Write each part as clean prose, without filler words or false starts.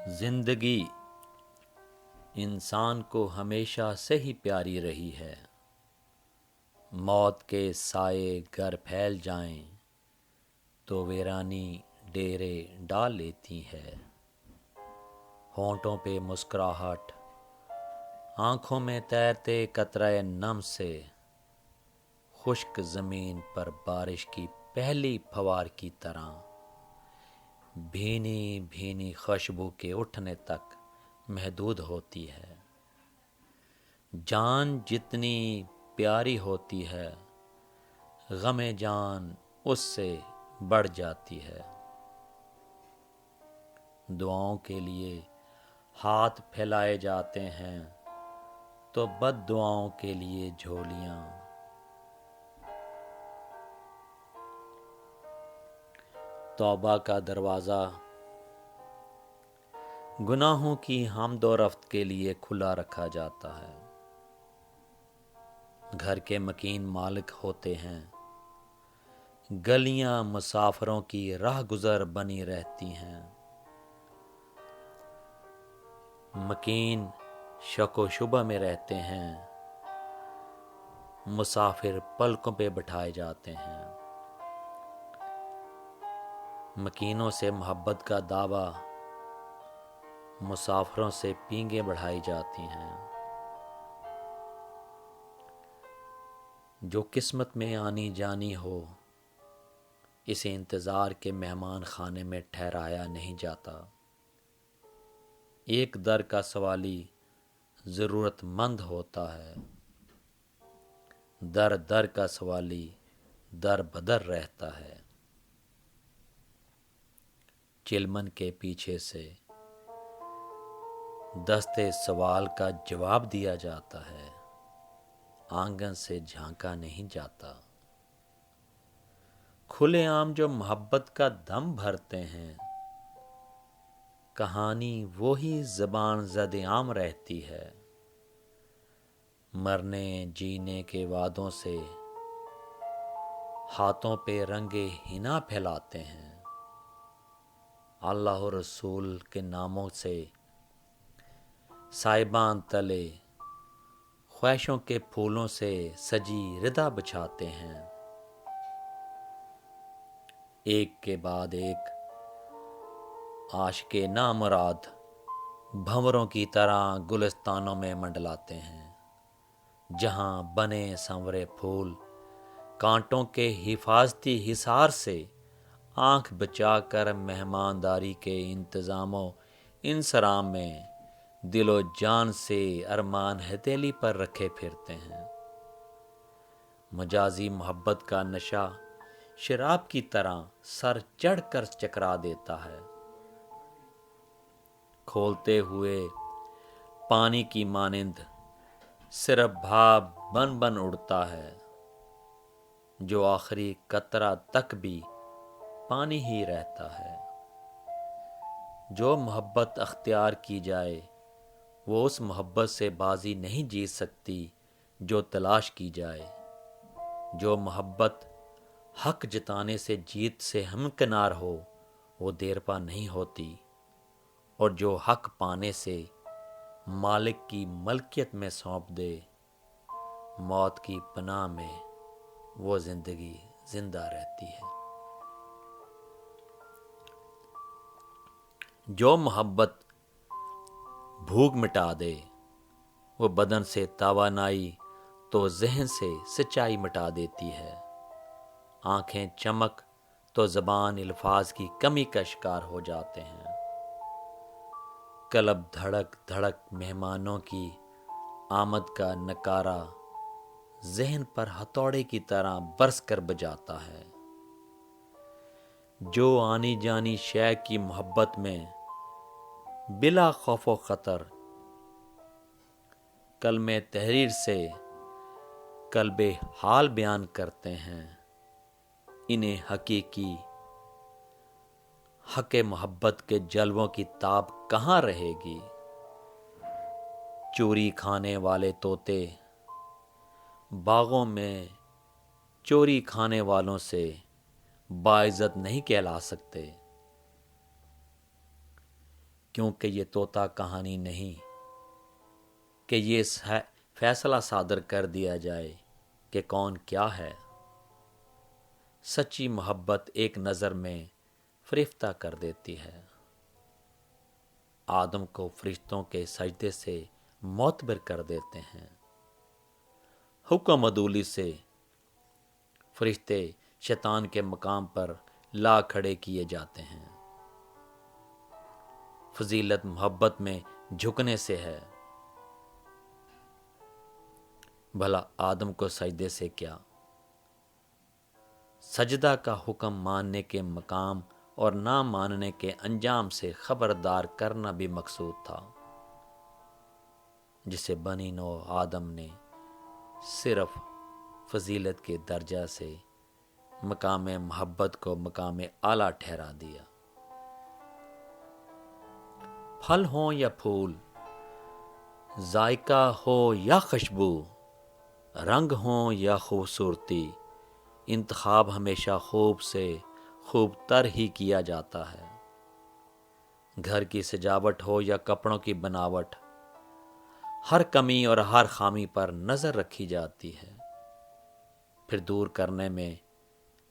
زندگی انسان کو ہمیشہ سے ہی پیاری رہی ہے۔ موت کے سائے گر پھیل جائیں تو ویرانی ڈیرے ڈال لیتی ہے۔ ہونٹوں پہ مسکراہٹ، آنکھوں میں تیرتے قطرہ نم سے، خشک زمین پر بارش کی پہلی پھوار کی طرح بھینی بھینی خوشبو کے اٹھنے تک محدود ہوتی ہے۔ جان جتنی پیاری ہوتی ہے، غم جان اس سے بڑھ جاتی ہے۔ دعاؤں کے لیے ہاتھ پھیلائے جاتے ہیں تو بد دعاؤں کے لیے جھولیاں۔ توبہ کا دروازہ گناہوں کی حمد و رفت کے لیے کھلا رکھا جاتا ہے۔ گھر کے مکین مالک ہوتے ہیں، گلیاں مسافروں کی راہ گزر بنی رہتی ہیں۔ مکین شک و شبہ میں رہتے ہیں، مسافر پلکوں پہ بٹھائے جاتے ہیں۔ مکینوں سے محبت کا دعویٰ، مسافروں سے پینگیں بڑھائی جاتی ہیں۔ جو قسمت میں آنی جانی ہو، اسے انتظار کے مہمان خانے میں ٹھہرایا نہیں جاتا۔ ایک در کا سوالی ضرورت مند ہوتا ہے، در در کا سوالی در بدر رہتا ہے۔ چلمن کے پیچھے سے دستے سوال کا جواب دیا جاتا ہے، آنگن سے جھانکا نہیں جاتا۔ کھلے عام جو محبت کا دم بھرتے ہیں، کہانی وہی زبان زد عام رہتی ہے۔ مرنے جینے کے وعدوں سے ہاتھوں پہ رنگے حنا پھیلاتے ہیں۔ اللہ و رسول کے ناموں سے سائبان تلے خواہشوں کے پھولوں سے سجی ردا بچھاتے ہیں۔ ایک کے بعد ایک عاشق نامراد بھنوروں کی طرح گلستانوں میں منڈلاتے ہیں، جہاں بنے سنورے پھول کانٹوں کے حفاظتی حصار سے آنکھ بچا کر مہمانداری کے انتظام و انصرام میں دل و جان سے ارمان ہتھیلی پر رکھے پھرتے ہیں۔ مجازی محبت کا نشہ شراب کی طرح سر چڑھ کر چکرا دیتا ہے۔ کھولتے ہوئے پانی کی مانند صرف بھاپ بن بن اڑتا ہے، جو آخری قطرہ تک بھی پانی ہی رہتا ہے۔ جو محبت اختیار کی جائے، وہ اس محبت سے بازی نہیں جیت سکتی جو تلاش کی جائے۔ جو محبت حق جتانے سے جیت سے ہمکنار ہو، وہ دیرپا نہیں ہوتی، اور جو حق پانے سے مالک کی ملکیت میں سونپ دے، موت کی پناہ میں وہ زندگی زندہ رہتی ہے۔ جو محبت بھوک مٹا دے، وہ بدن سے توانائی تو ذہن سے سچائی مٹا دیتی ہے۔ آنکھیں چمک تو زبان الفاظ کی کمی کا شکار ہو جاتے ہیں۔ قلب دھڑک دھڑک مہمانوں کی آمد کا نکارہ ذہن پر ہتھوڑے کی طرح برس کر بجاتا ہے۔ جو آنی جانی شے کی محبت میں بلا خوف و خطر کلمہ تحریر سے قلب حال بیان کرتے ہیں، انہیں حقیقی حق محبت کے جلووں کی تاب کہاں رہے گی؟ چوری کھانے والے طوطے باغوں میں چوری کھانے والوں سے باعزت نہیں کہلا سکتے۔ کیونکہ یہ طوطا کہانی نہیں کہ یہ فیصلہ صادر کر دیا جائے کہ کون کیا ہے۔ سچی محبت ایک نظر میں فریفتہ کر دیتی ہے۔ آدم کو فرشتوں کے سجدے سے معتبر کر دیتے ہیں۔ حکم عدولی سے فرشتے شیطان کے مقام پر لا کھڑے کیے جاتے ہیں۔ فضیلت محبت میں جھکنے سے ہے۔ بھلا آدم کو سجدے سے کیا؟ سجدہ کا حکم ماننے کے مقام اور نہ ماننے کے انجام سے خبردار کرنا بھی مقصود تھا، جسے بنی نوع آدم نے صرف فضیلت کے درجہ سے مقام محبت کو مقام اعلیٰ ٹھہرا دیا۔ پھل ہوں یا پھول، ذائقہ ہو یا خوشبو، رنگ ہوں یا خوبصورتی، انتخاب ہمیشہ خوب سے خوب تر ہی کیا جاتا ہے۔ گھر کی سجاوٹ ہو یا کپڑوں کی بناوٹ، ہر کمی اور ہر خامی پر نظر رکھی جاتی ہے، پھر دور کرنے میں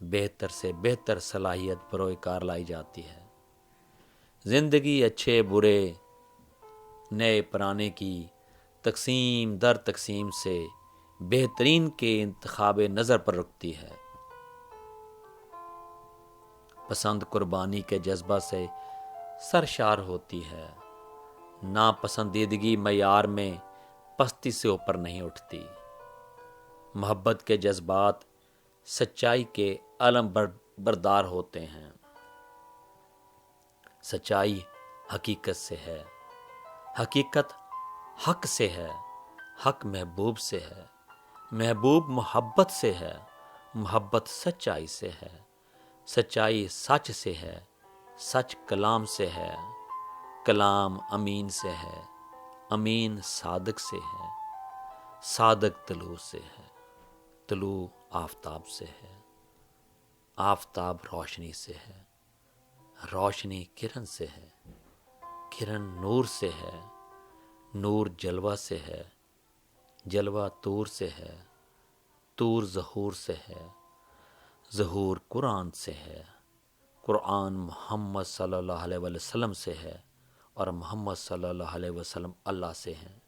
بہتر سے بہتر صلاحیت بروئے کار لائی جاتی ہے۔ زندگی اچھے برے نئے پرانے کی تقسیم در تقسیم سے بہترین کے انتخاب نظر پر رکتی ہے۔ پسند قربانی کے جذبہ سے سرشار ہوتی ہے، ناپسندیدگی معیار میں پستی سے اوپر نہیں اٹھتی۔ محبت کے جذبات سچائی کے علم بردار ہوتے ہیں۔ سچائی حقیقت سے ہے، حقیقت حق سے ہے، حق محبوب سے ہے، محبوب محبت سے ہے، محبت سچائی سے ہے، سچائی سچ سے ہے، سچ کلام سے ہے، کلام امین سے ہے، امین صادق سے ہے، صادق طلوع سے ہے، طلوع آفتاب سے ہے، آفتاب روشنی سے ہے، روشنی کرن سے ہے، کرن نور سے ہے، نور جلوہ سے ہے، جلوہ طور سے ہے، طور ظہور سے ہے، ظہور قرآن سے ہے، قرآن محمد صلی اللہ علیہ وسلم سے ہے، اور محمد صلی اللہ علیہ وسلم اللہ سے ہیں۔